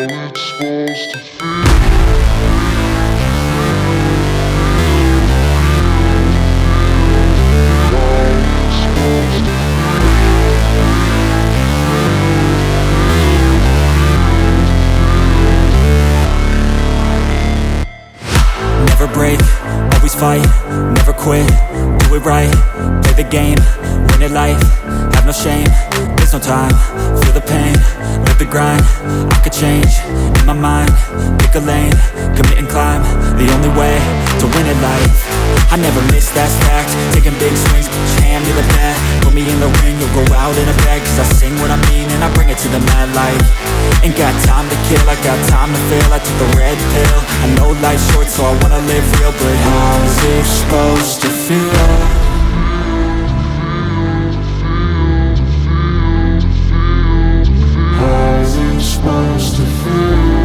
it's supposed to feel. Never break, always fight, never quit, do it right, play the game, win it life, have no shame, there's no time, feel the pain, live the grind, I could change, in my mind, pick a lane, commit and climb, the only way to win it life. I never miss, that's fact, taking big swings, hand me the bat, put me in the ring, you'll go out in a bag, cause I sing what I mean and I bring it to the mad light. Ain't got time to kill, I got time to feel, I took the red pill, I know life's short so I wanna live real, but how's it supposed to feel? How's it supposed to feel?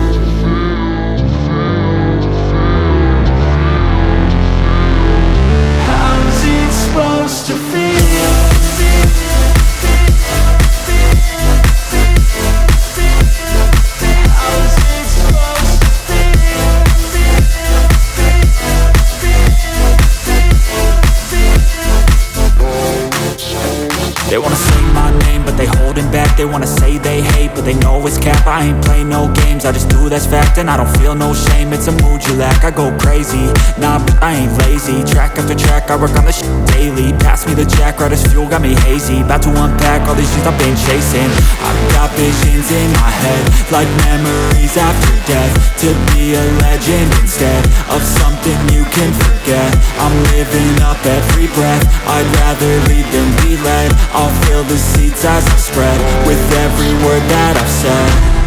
How's it supposed to feel? They wanna say my name, but they holding back. They wanna say they hate, but they know it's cap. I ain't play no games, I just do, that's fact. And I don't feel no shame, it's a mood you lack. I go crazy, nah, but I ain't lazy. Track after track, I work on this shit daily. Pass me the jack, right as fuel, got me hazy. About to unpack all these things I've been chasing. I've got visions in my head, like memories after death. To be a legend instead of something you can forget. I'm living up every breath, I'd rather lead than be led. I'll fill the seats as I spread with every word that I've said.